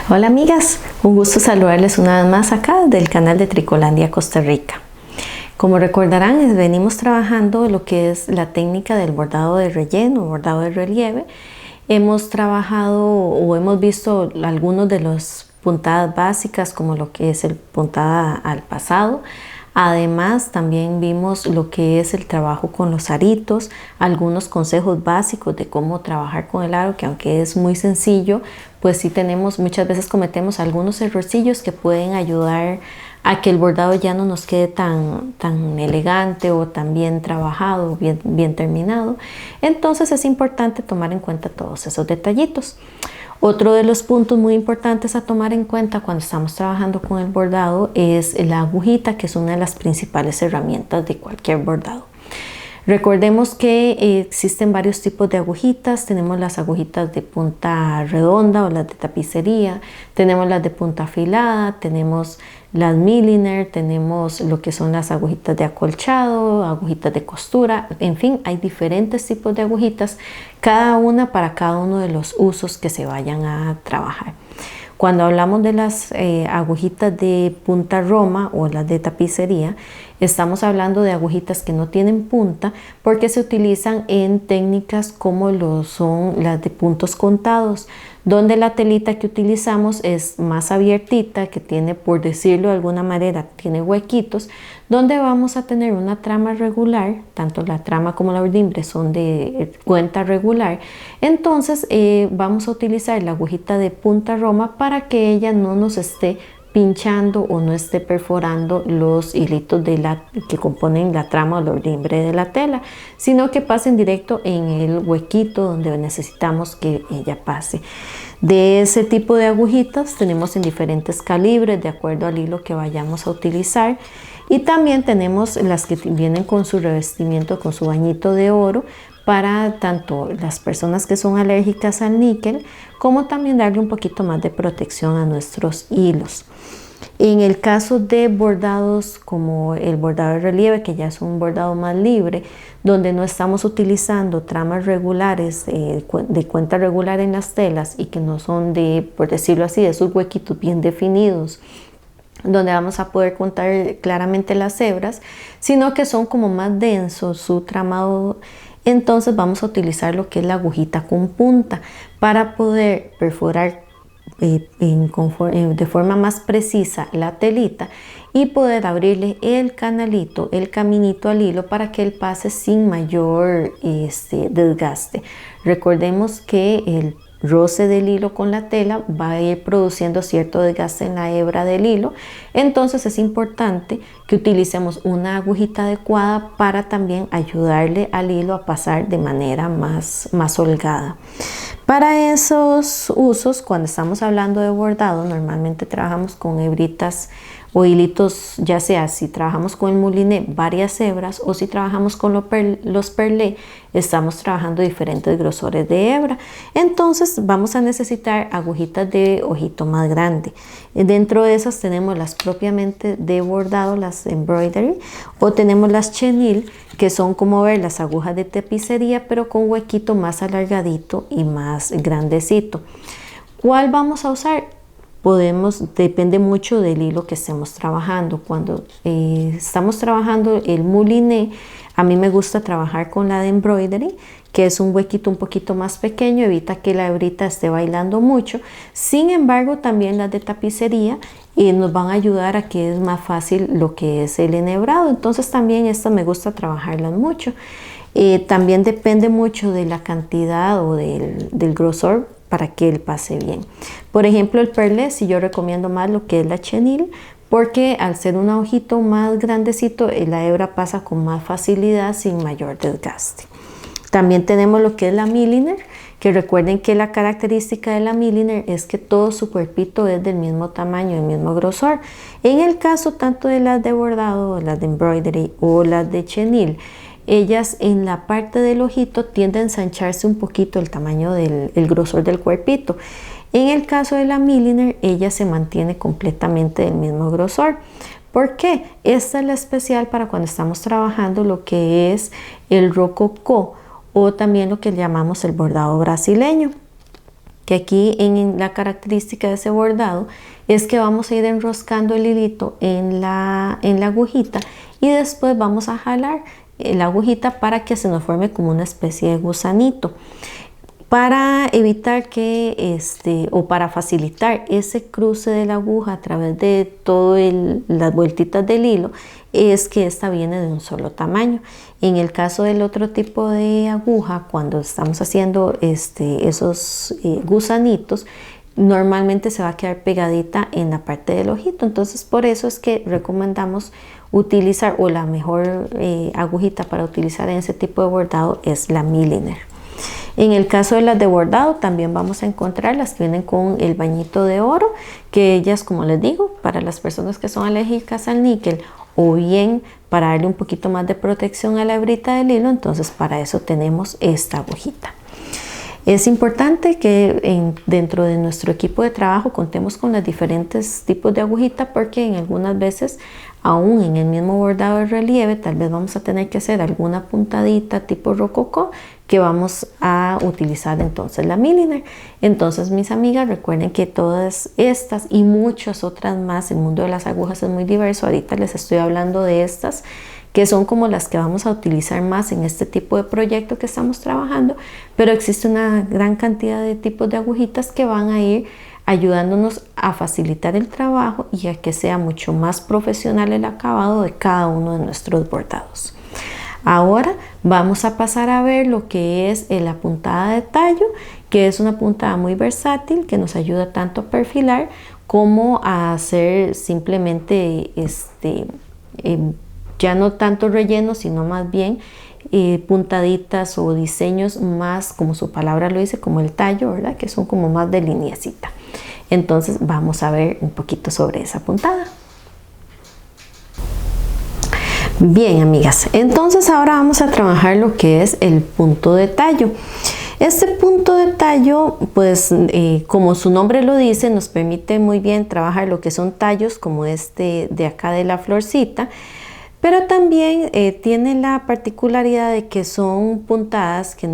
Hola amigas, un gusto saludarles una vez más acá del canal de Tricolandia Costa Rica. Como recordarán, venimos trabajando lo que es la técnica del bordado de relleno, bordado de relieve. Hemos trabajado o hemos visto algunos de las puntadas básicas como lo que es el puntada al pasado. Además, también vimos lo que es el trabajo con los aritos, algunos consejos básicos de cómo trabajar con el aro, que aunque es muy sencillo, pues sí muchas veces cometemos algunos errorcillos que pueden ayudar a que el bordado ya no nos quede tan elegante o tan bien trabajado, bien terminado. Entonces es importante tomar en cuenta todos esos detallitos. Otro de los puntos muy importantes a tomar en cuenta cuando estamos trabajando con el bordado es la agujita, que es una de las principales herramientas de cualquier bordado. Recordemos que existen varios tipos de agujitas. Tenemos las agujitas de punta redonda o las de tapicería, tenemos las de punta afilada, tenemos las milliner, tenemos lo que son las agujitas de acolchado, agujitas de costura, en fin, hay diferentes tipos de agujitas, cada una para cada uno de los usos que se vayan a trabajar. Cuando hablamos de las agujitas de punta roma o las de tapicería, estamos hablando de agujitas que no tienen punta porque se utilizan en técnicas como lo son las de puntos contados, donde la telita que utilizamos es más abiertita, que tiene, por decirlo de alguna manera, tiene huequitos, donde vamos a tener una trama regular, tanto la trama como la urdimbre son de cuenta regular. Entonces vamos a utilizar la agujita de punta roma para que ella no nos esté pinchando o no esté perforando los hilitos que componen la trama o la urdimbre de la tela, sino que pasen directo en el huequito donde necesitamos que ella pase. De ese tipo de agujitas tenemos en diferentes calibres de acuerdo al hilo que vayamos a utilizar, y también tenemos las que vienen con su revestimiento, con su bañito de oro, para tanto las personas que son alérgicas al níquel, como también darle un poquito más de protección a nuestros hilos. En el caso de bordados como el bordado de relieve, que ya es un bordado más libre, donde no estamos utilizando tramas regulares de cuenta regular en las telas y que no son de, por decirlo así, de esos huequitos bien definidos, donde vamos a poder contar claramente las hebras, sino que son como más densos su tramado. Entonces vamos a utilizar lo que es la agujita con punta para poder perforar de forma más precisa la telita y poder abrirle el canalito, el caminito al hilo para que él pase sin mayor desgaste. Recordemos que el roce del hilo con la tela va a ir produciendo cierto desgaste en la hebra del hilo, entonces es importante que utilicemos una agujita adecuada para también ayudarle al hilo a pasar de manera más holgada. Para esos usos, cuando estamos hablando de bordado, normalmente trabajamos con hebritas o hilitos, ya sea si trabajamos con el mouliné varias hebras o si trabajamos con los perlé, estamos trabajando diferentes grosores de hebra. Entonces vamos a necesitar agujitas de ojito más grande. Dentro de esas tenemos las propiamente de bordado, las embroidery, o tenemos las chenille, que son como ver las agujas de tapicería pero con huequito más alargadito y más grandecito. ¿Cuál vamos a usar? Depende mucho del hilo que estemos trabajando. Cuando estamos trabajando el mouliné, a mí me gusta trabajar con la de embroidery, que es un huequito un poquito más pequeño, evita que la hebrita esté bailando mucho. Sin embargo, también las de tapicería nos van a ayudar a que es más fácil lo que es el enhebrado. Entonces también estas me gusta trabajarlas mucho. También depende mucho de la cantidad o del grosor para que él pase bien. Por ejemplo, el perlé, si yo recomiendo más lo que es la chenille, porque al ser un ojito más grandecito, la hebra pasa con más facilidad sin mayor desgaste. También tenemos lo que es la milliner, que recuerden que la característica de la milliner es que todo su cuerpito es del mismo tamaño, del mismo grosor. En el caso tanto de las de bordado, las de embroidery o las de chenille, ellas en la parte del ojito tienden a ensancharse un poquito el tamaño el grosor del cuerpito. En el caso de la milliner, ella se mantiene completamente del mismo grosor. ¿Por qué? Esta es la especial para cuando estamos trabajando lo que es el rococó o también lo que llamamos el bordado brasileño. que aquí en la característica de ese bordado es que vamos a ir enroscando el hilito en la agujita y después vamos a jalar la agujita para que se nos forme como una especie de gusanito. Para evitar que o para facilitar ese cruce de la aguja a través de todas las vueltitas del hilo, es que esta viene de un solo tamaño. En el caso del otro tipo de aguja, cuando estamos haciendo esos gusanitos, normalmente se va a quedar pegadita en la parte del ojito. Entonces por eso es que recomendamos utilizar, o la mejor agujita para utilizar en ese tipo de bordado es la Milliner. En el caso de las de bordado también vamos a encontrar las que vienen con el bañito de oro, que ellas, como les digo, para las personas que son alérgicas al níquel o bien para darle un poquito más de protección a la hebrita del hilo, entonces para eso tenemos esta agujita. Es importante que dentro de nuestro equipo de trabajo contemos con los diferentes tipos de agujita, porque en algunas veces, aún en el mismo bordado de relieve, tal vez vamos a tener que hacer alguna puntadita tipo rococó, que vamos a utilizar entonces la Milliner. Entonces, mis amigas, recuerden que todas estas y muchas otras más, el mundo de las agujas es muy diverso. Ahorita les estoy hablando de estas, que son como las que vamos a utilizar más en este tipo de proyecto que estamos trabajando, pero existe una gran cantidad de tipos de agujitas que van a ir ayudándonos a facilitar el trabajo y a que sea mucho más profesional el acabado de cada uno de nuestros bordados. Ahora vamos a pasar a ver lo que es la puntada de tallo, que es una puntada muy versátil que nos ayuda tanto a perfilar como a hacer simplemente ya no tanto relleno, sino más bien puntaditas o diseños más, como su palabra lo dice, como el tallo, ¿verdad? Que son como más de lineecita. Entonces vamos a ver un poquito sobre esa puntada. Bien, amigas, entonces ahora vamos a trabajar lo que es el punto de tallo. Este punto de tallo, pues como su nombre lo dice, nos permite muy bien trabajar lo que son tallos como este de acá de la florcita, pero también tiene la particularidad de que son puntadas que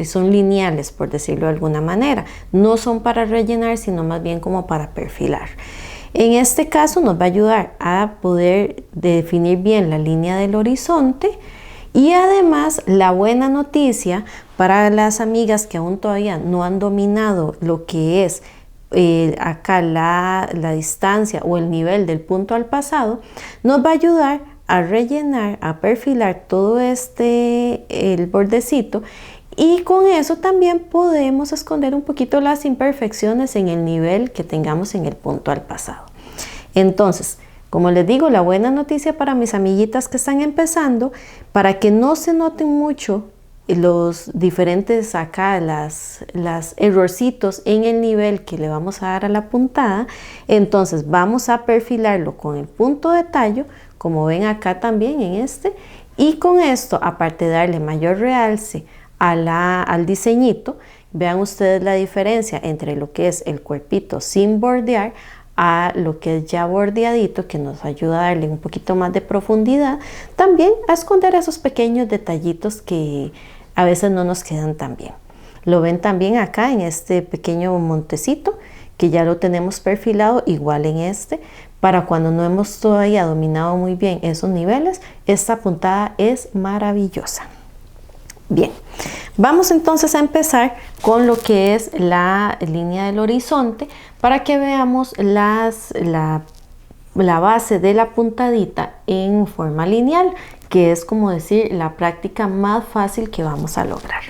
son lineales, por decirlo de alguna manera. No son para rellenar, sino más bien como para perfilar. En este caso nos va a ayudar a poder definir bien la línea del horizonte, y además la buena noticia para las amigas que aún todavía no han dominado lo que es acá la distancia o el nivel del punto al pasado, nos va a ayudar a rellenar, a perfilar todo el bordecito, y con eso también podemos esconder un poquito las imperfecciones en el nivel que tengamos en el punto al pasado. Entonces, como les digo, la buena noticia para mis amiguitas que están empezando, para que no se noten mucho los diferentes acá, las errorcitos en el nivel que le vamos a dar a la puntada, entonces vamos a perfilarlo con el punto de tallo, como ven acá también en y con esto, aparte de darle mayor realce al diseñito, vean ustedes la diferencia entre lo que es el cuerpito sin bordear a lo que es ya bordeadito, que nos ayuda a darle un poquito más de profundidad, también a esconder esos pequeños detallitos que a veces no nos quedan tan bien. Lo ven también acá en este pequeño montecito, que ya lo tenemos perfilado igual en para cuando no hemos todavía dominado muy bien esos niveles. Esta puntada es maravillosa. Bien, vamos entonces a empezar con lo que es la línea del horizonte, para que veamos la base de la puntadita en forma lineal, que es como decir la práctica más fácil que vamos a lograr.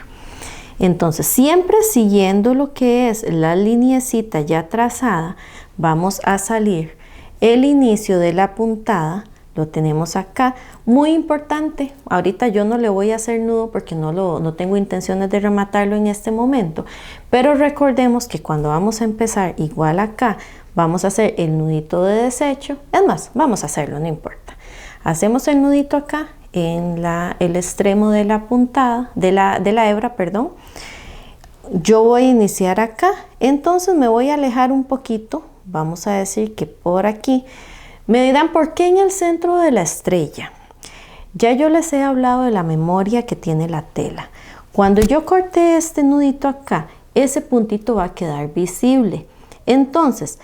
Entonces, siempre siguiendo lo que es la lineecita ya trazada, vamos a salir el inicio de la puntada. Lo tenemos acá, muy importante. Ahorita yo no le voy a hacer nudo porque no tengo intenciones de rematarlo en este momento, pero recordemos que cuando vamos a empezar igual acá, vamos a hacer el nudito de desecho. Es más, vamos a hacerlo, no importa. Hacemos el nudito acá en el extremo de la puntada, de la hebra, perdón. Yo voy a iniciar acá, entonces me voy a alejar un poquito, vamos a decir que por aquí. Me dirán, ¿por qué en el centro de la estrella? Ya yo les he hablado de la memoria que tiene la tela. Cuando yo corté este nudito acá ese puntito va a quedar visible. Entonces,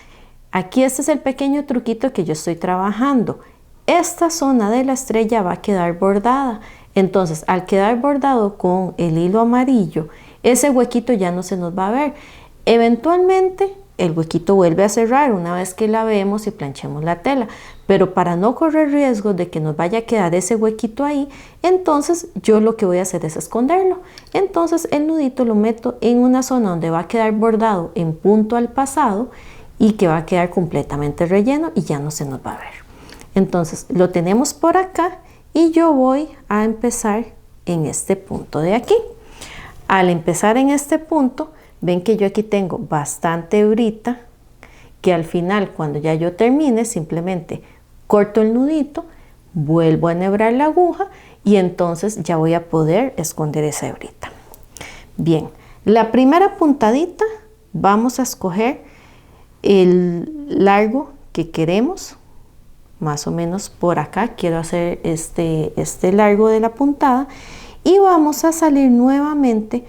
aquí este es el pequeño truquito que yo estoy trabajando. Esta zona de la estrella va a quedar bordada. Entonces, al quedar bordado con el hilo amarillo, ese huequito ya no se nos va a ver. Eventualmente, el huequito vuelve a cerrar una vez que la vemos y planchemos la tela. Pero para no correr riesgo de que nos vaya a quedar ese huequito ahí, entonces yo lo que voy a hacer es esconderlo. Entonces, el nudito lo meto en una zona donde va a quedar bordado en punto al pasado y que va a quedar completamente relleno y ya no se nos va a ver. Entonces, lo tenemos por acá y yo voy a empezar en este punto de aquí. Al empezar en este punto, ven que yo aquí tengo bastante hebrita, que al final, cuando ya yo termine, simplemente corto el nudito, vuelvo a enhebrar la aguja y entonces ya voy a poder esconder esa hebrita. Bien, la primera puntadita vamos a escoger el largo que queremos, más o menos por acá quiero hacer este largo de la puntada, y vamos a salir nuevamente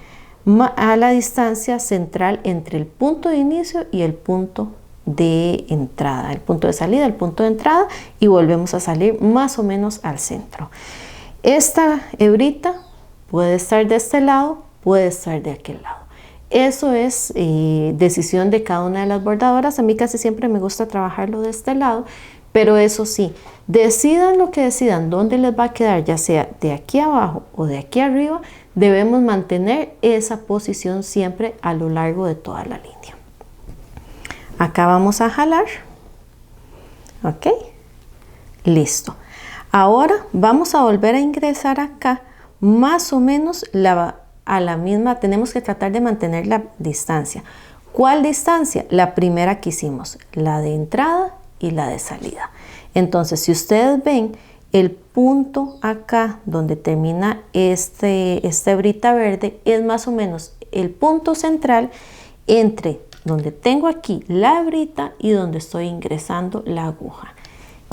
a la distancia central entre el punto de inicio y el punto de entrada, el punto de salida, el punto de entrada, y volvemos a salir más o menos al centro. Esta hebrita puede estar de este lado, puede estar de aquel lado. Eso es decisión de cada una de las bordadoras. A mí casi siempre me gusta trabajarlo de este lado, pero eso sí, decidan lo que decidan, dónde les va a quedar, ya sea de aquí abajo o de aquí arriba, debemos mantener esa posición siempre a lo largo de toda la línea. Acá vamos a jalar, ok, listo. Ahora vamos a volver a ingresar acá, más o menos a la misma, tenemos que tratar de mantener la distancia. ¿Cuál distancia? La primera que hicimos, la de entrada y la de salida. Entonces, si ustedes ven el punto acá donde termina esta hebrita verde, es más o menos el punto central entre donde tengo aquí la hebrita y donde estoy ingresando la aguja.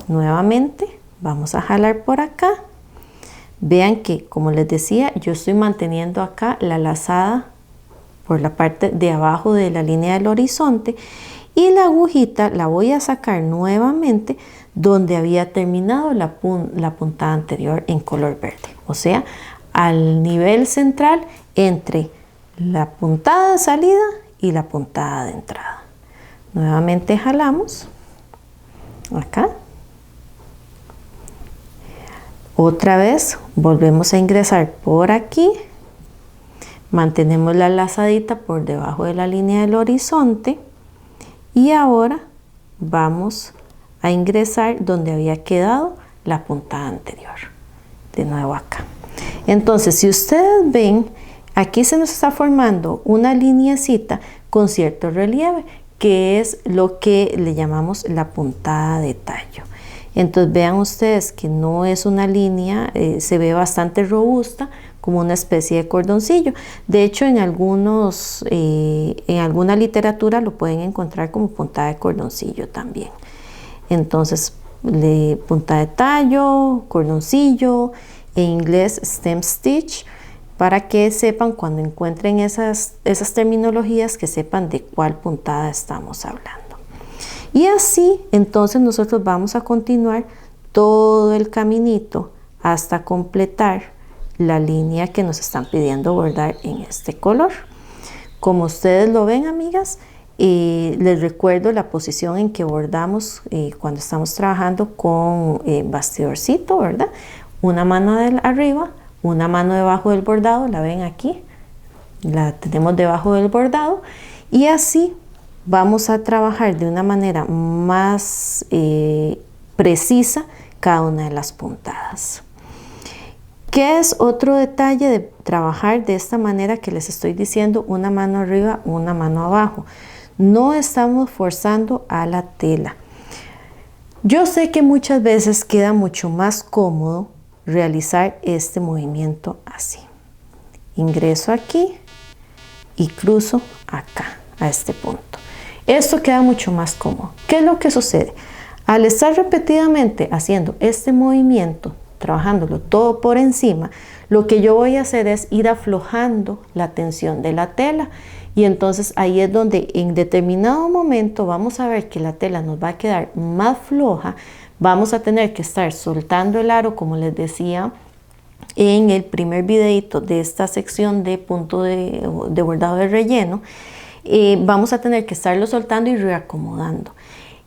Nuevamente vamos a jalar por acá. Vean que, como les decía, yo estoy manteniendo acá la lazada por la parte de abajo de la línea del horizonte, y la agujita la voy a sacar nuevamente donde había terminado la puntada anterior en color verde, o sea, al nivel central entre la puntada de salida y la puntada de entrada. Nuevamente jalamos acá, otra vez volvemos a ingresar por aquí, mantenemos la lazadita por debajo de la línea del horizonte y ahora vamos a ingresar donde había quedado la puntada anterior, de nuevo acá. Entonces, si ustedes ven, aquí se nos está formando una lineecita con cierto relieve, que es lo que le llamamos la puntada de tallo. Entonces vean ustedes que no es una línea, se ve bastante robusta, como una especie de cordoncillo. De hecho, en alguna literatura lo pueden encontrar como puntada de cordoncillo también. Entonces, puntada de tallo, cordoncillo, en inglés stem stitch, para que sepan cuando encuentren esas terminologías, que sepan de cuál puntada estamos hablando. Y así, entonces nosotros vamos a continuar todo el caminito hasta completar la línea que nos están pidiendo bordar en este color. Como ustedes lo ven, amigas, les recuerdo la posición en que bordamos cuando estamos trabajando con bastidorcito, ¿verdad? Una mano arriba, una mano debajo del bordado, la ven aquí, la tenemos debajo del bordado, y así vamos a trabajar de una manera más precisa cada una de las puntadas. ¿Qué es otro detalle de trabajar de esta manera que les estoy diciendo? Una mano arriba, una mano abajo. No estamos forzando a la tela. Yo sé que muchas veces queda mucho más cómodo realizar este movimiento así. Ingreso aquí y cruzo acá, a este punto. Esto queda mucho más cómodo. ¿Qué es lo que sucede? Al estar repetidamente haciendo este movimiento, trabajándolo todo por encima, lo que yo voy a hacer es ir aflojando la tensión de la tela. Y entonces ahí es donde en determinado momento vamos a ver que la tela nos va a quedar más floja. Vamos a tener que estar soltando el aro, como les decía en el primer videito de esta sección de punto de bordado de relleno. Vamos a tener que estarlo soltando y reacomodando.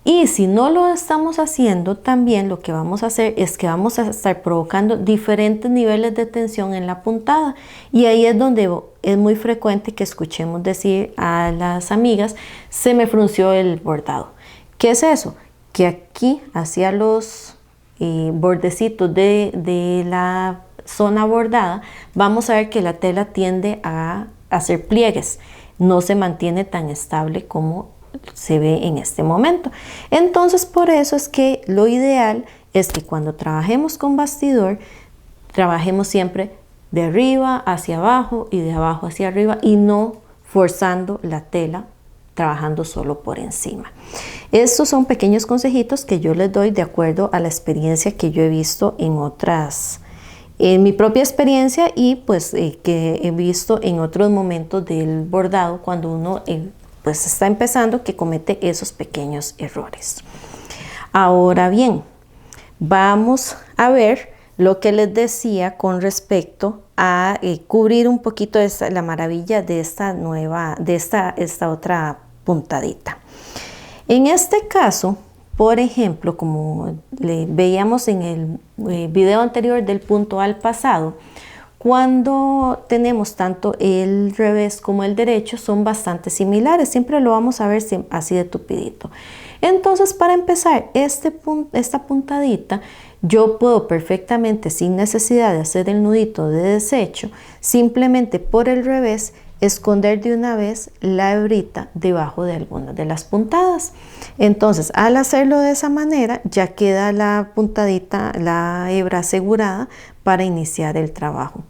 Y si no lo estamos haciendo, también lo que vamos a hacer es que vamos a estar provocando diferentes niveles de tensión en la puntada. Y ahí es donde es muy frecuente que escuchemos decir a las amigas, se me frunció el bordado. ¿Qué es eso? Que aquí hacia los bordecitos de la zona bordada, vamos a ver que la tela tiende a hacer pliegues. No se mantiene tan estable como se ve en este momento. Entonces, por eso es que lo ideal es que cuando trabajemos con bastidor, trabajemos siempre de arriba hacia abajo y de abajo hacia arriba y no forzando la tela, trabajando solo por encima. Estos son pequeños consejitos que yo les doy de acuerdo a la experiencia que yo he visto en mi propia experiencia y pues que he visto en otros momentos del bordado cuando uno pues está empezando, que comete esos pequeños errores. Ahora bien, vamos a ver lo que les decía con respecto a cubrir un poquito la maravilla de esta otra puntadita. En este caso, por ejemplo, como le veíamos en el video anterior del punto al pasado, cuando tenemos tanto el revés como el derecho son bastante similares, siempre lo vamos a ver así de tupidito. Entonces, para empezar esta puntadita, yo puedo perfectamente, sin necesidad de hacer el nudito de desecho, simplemente por el revés esconder de una vez la hebrita debajo de algunas de las puntadas. Entonces, al hacerlo de esa manera, ya queda la puntadita, la hebra asegurada para iniciar el trabajo.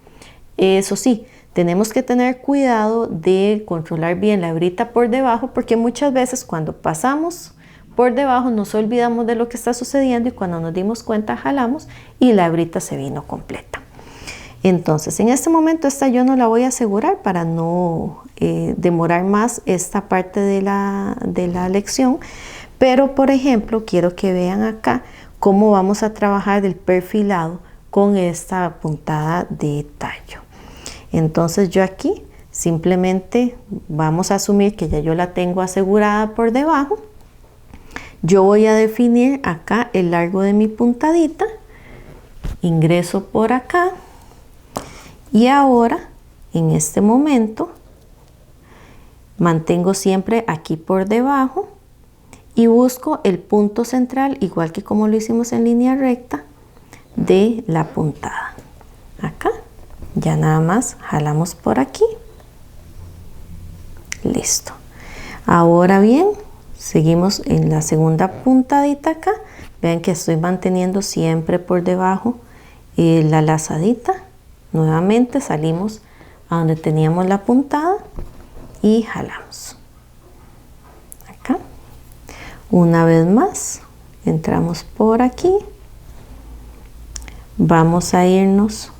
Eso sí, tenemos que tener cuidado de controlar bien la hebrita por debajo, porque muchas veces cuando pasamos por debajo nos olvidamos de lo que está sucediendo y cuando nos dimos cuenta jalamos y la hebrita se vino completa. Entonces, en este momento esta yo no la voy a asegurar para no demorar más esta parte de la lección, pero por ejemplo quiero que vean acá cómo vamos a trabajar el perfilado con esta puntada de tallo. Entonces yo aquí simplemente vamos a asumir que ya yo la tengo asegurada por debajo. Yo voy a definir acá el largo de mi puntadita, ingreso por acá y ahora en este momento mantengo siempre aquí por debajo y busco el punto central, igual que como lo hicimos en línea recta, de la puntada. Acá ya nada más jalamos por aquí. Listo. Ahora bien, seguimos en la segunda puntadita acá. Vean que estoy manteniendo siempre por debajo la lazadita. Nuevamente salimos a donde teníamos la puntada y jalamos. Acá. Una vez más, entramos por aquí. Vamos a irnos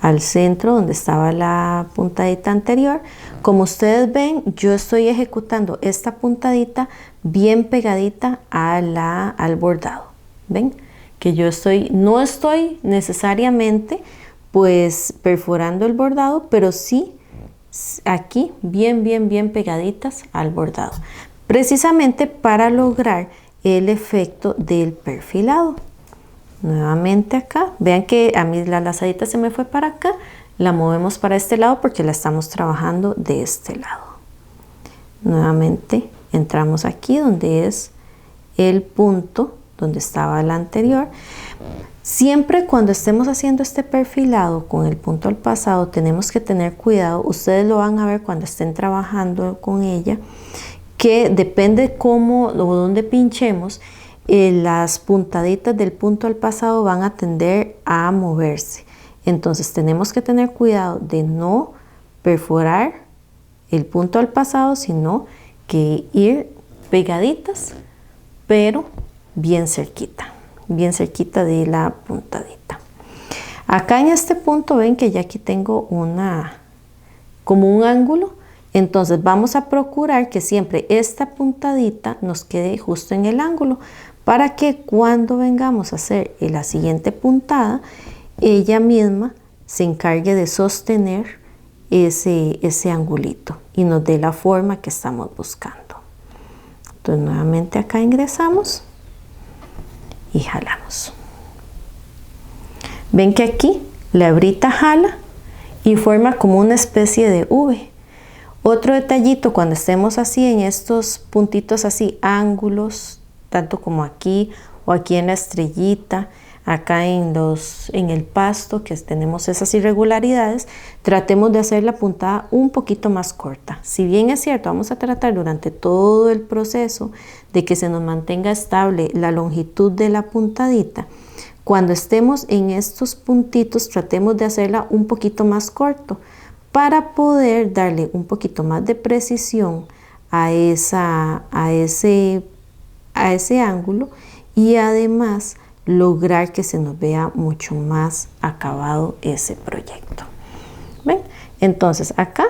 al centro donde estaba la puntadita anterior. Como ustedes ven, yo estoy ejecutando esta puntadita bien pegadita al bordado. ¿Ven? Que yo no estoy necesariamente pues perforando el bordado, pero sí aquí bien pegaditas al bordado. Precisamente para lograr el efecto del perfilado. Nuevamente acá, vean que a mí la lazadita se me fue para acá, la movemos para este lado porque la estamos trabajando de este lado. Nuevamente entramos aquí donde es el punto donde estaba la anterior. Siempre cuando estemos haciendo este perfilado con el punto al pasado tenemos que tener cuidado, ustedes lo van a ver cuando estén trabajando con ella, que depende cómo o dónde pinchemos, las puntaditas del punto al pasado van a tender a moverse. Entonces tenemos que tener cuidado de no perforar el punto al pasado, sino que ir pegaditas, pero bien cerquita de la puntadita. Acá en este punto ven que ya aquí tengo como un ángulo. Entonces vamos a procurar que siempre esta puntadita nos quede justo en el ángulo para que cuando vengamos a hacer la siguiente puntada, ella misma se encargue de sostener ese angulito y nos dé la forma que estamos buscando. Entonces nuevamente acá ingresamos y jalamos. Ven que aquí la hebrita jala y forma como una especie de V. Otro detallito cuando estemos así en estos puntitos así, ángulos, tanto como aquí o aquí en la estrellita, acá en el pasto que tenemos esas irregularidades, tratemos de hacer la puntada un poquito más corta. Si bien es cierto, vamos a tratar durante todo el proceso de que se nos mantenga estable la longitud de la puntadita, cuando estemos en estos puntitos tratemos de hacerla un poquito más corto para poder darle un poquito más de precisión a ese ángulo y además lograr que se nos vea mucho más acabado ese proyecto. ¿Ven? Entonces acá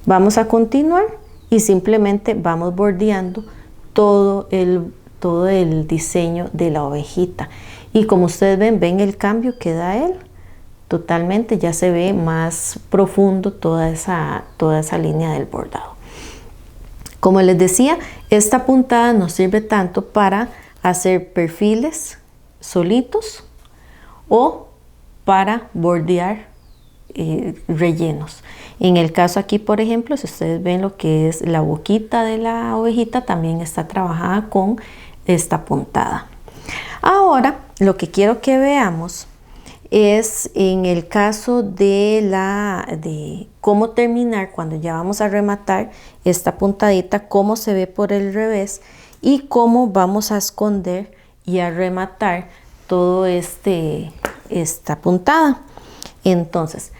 vamos a continuar y simplemente vamos bordeando todo el diseño de la ovejita. Y como ustedes ven el cambio que da él. Totalmente ya se ve más profundo toda esa línea del bordado. Como les decía, esta puntada nos sirve tanto para hacer perfiles solitos o para bordear rellenos. En el caso aquí, por ejemplo, si ustedes ven lo que es la boquita de la ovejita, también está trabajada con esta puntada. Ahora, lo que quiero que veamos es en el caso de cómo terminar cuando ya vamos a rematar esta puntadita, cómo se ve por el revés y cómo vamos a esconder y a rematar todo esta puntada. Entonces,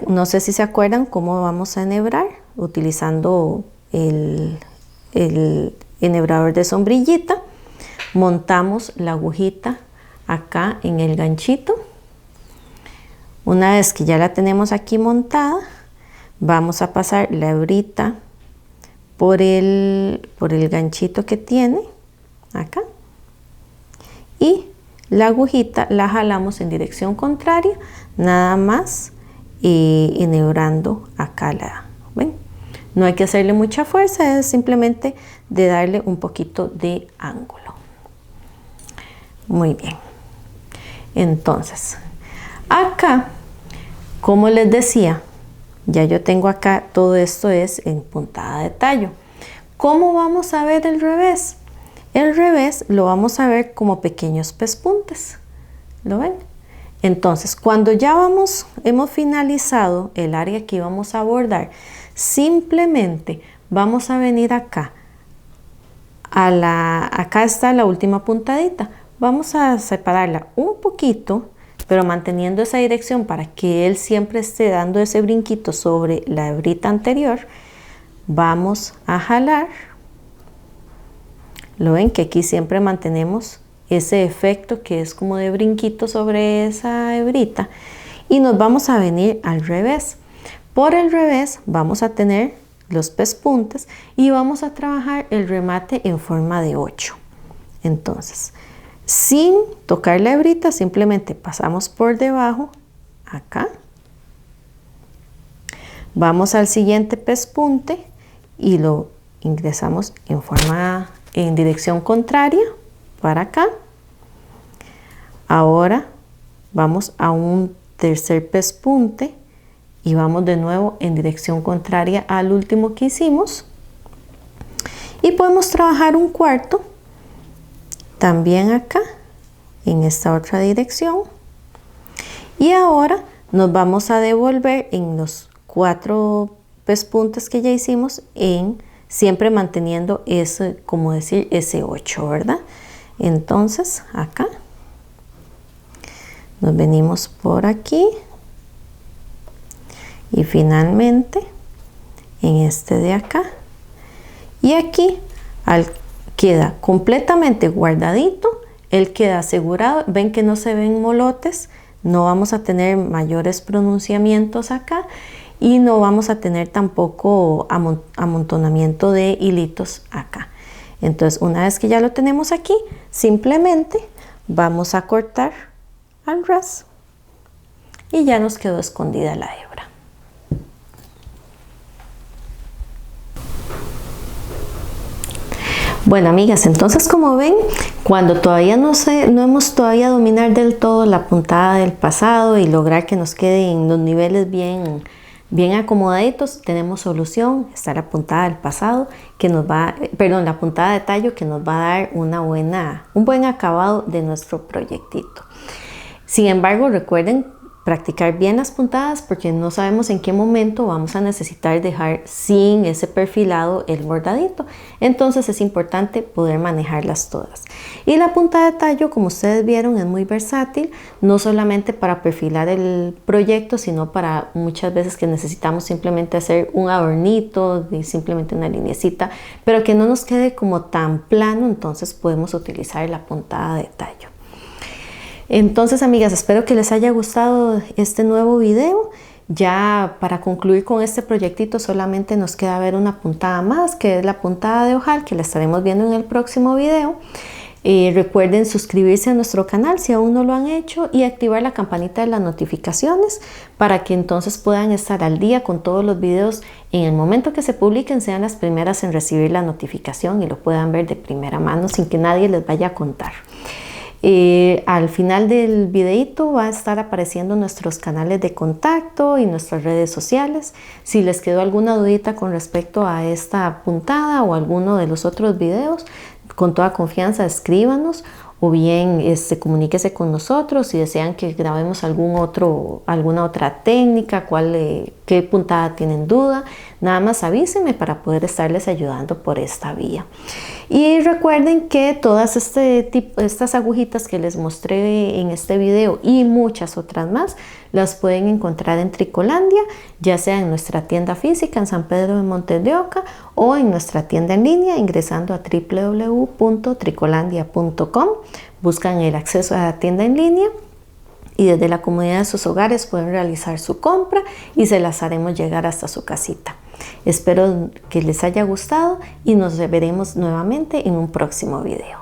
no sé si se acuerdan cómo vamos a enhebrar utilizando el enhebrador de sombrillita. Montamos la agujita acá en el ganchito. Una vez que ya la tenemos aquí montada, vamos a pasar la hebrita por el ganchito que tiene acá y la agujita la jalamos en dirección contraria, nada más enhebrando acá ¿ven? No hay que hacerle mucha fuerza, es simplemente de darle un poquito de ángulo. Muy bien. Entonces, acá, como les decía, ya yo tengo acá, todo esto es en puntada de tallo. ¿Cómo vamos a ver el revés? El revés lo vamos a ver como pequeños pespuntes. ¿Lo ven? Entonces, cuando ya hemos finalizado el área que íbamos a bordar, simplemente vamos a venir acá. Acá está la última puntadita. Vamos a separarla un poquito, pero manteniendo esa dirección para que él siempre esté dando ese brinquito sobre la hebrita anterior. Vamos a jalar. Lo ven que aquí siempre mantenemos ese efecto que es como de brinquito sobre esa hebrita. Y nos vamos a venir al revés. Por el revés vamos a tener los pespuntes y vamos a trabajar el remate en forma de 8. Entonces, sin tocar la hebrita, simplemente pasamos por debajo, acá. Vamos al siguiente pespunte y lo ingresamos en dirección contraria, para acá. Ahora vamos a un tercer pespunte y vamos de nuevo en dirección contraria al último que hicimos. Y podemos trabajar un cuarto. También acá, en esta otra dirección. Y ahora nos vamos a devolver en los 4 pespuntes que ya hicimos, siempre manteniendo ese, como decir, ese 8, ¿verdad? Entonces, acá. Nos venimos por aquí. Y finalmente, en este de acá. Y aquí, queda completamente guardadito él queda asegurado. Ven que no se ven molotes, no vamos a tener mayores pronunciamientos acá y no vamos a tener tampoco amontonamiento de hilitos acá. Entonces, una vez que ya lo tenemos aquí, simplemente vamos a cortar al ras y ya nos quedó escondida la hebra. Bueno, amigas, entonces como ven, cuando todavía no hemos todavía dominar del todo la puntada del pasado y lograr que nos queden los niveles bien acomodaditos, tenemos solución. Está la puntada del pasado que nos va, perdón, la puntada de tallo que nos va a dar un buen acabado de nuestro proyectito. Sin embargo, recuerden practicar bien las puntadas porque no sabemos en qué momento vamos a necesitar dejar sin ese perfilado el bordadito. Entonces es importante poder manejarlas todas. Y la puntada de tallo, como ustedes vieron, es muy versátil, no solamente para perfilar el proyecto, sino para muchas veces que necesitamos simplemente hacer un adornito, simplemente una linecita, pero que no nos quede como tan plano, entonces podemos utilizar la puntada de tallo. Entonces, amigas, espero que les haya gustado este nuevo video. Ya para concluir con este proyectito solamente nos queda ver una puntada más, que es la puntada de ojal, que la estaremos viendo en el próximo video. Recuerden suscribirse a nuestro canal si aún no lo han hecho y activar la campanita de las notificaciones para que entonces puedan estar al día con todos los videos. En el momento que se publiquen sean las primeras en recibir la notificación y lo puedan ver de primera mano sin que nadie les vaya a contar. Al final del videito va a estar apareciendo nuestros canales de contacto y nuestras redes sociales. Si les quedó alguna dudita con respecto a esta puntada o alguno de los otros videos, con toda confianza escríbanos o bien comuníquese con nosotros si desean que grabemos alguna otra técnica, qué puntada tienen duda. Nada más avísenme para poder estarles ayudando por esta vía. Y recuerden que todas estas agujitas que les mostré en este video y muchas otras más las pueden encontrar en Tricolandia, ya sea en nuestra tienda física en San Pedro de Montes de Oca o en nuestra tienda en línea ingresando a www.tricolandia.com. Buscan el acceso a la tienda en línea y desde la comodidad de sus hogares pueden realizar su compra y se las haremos llegar hasta su casita. Espero que les haya gustado y nos veremos nuevamente en un próximo video.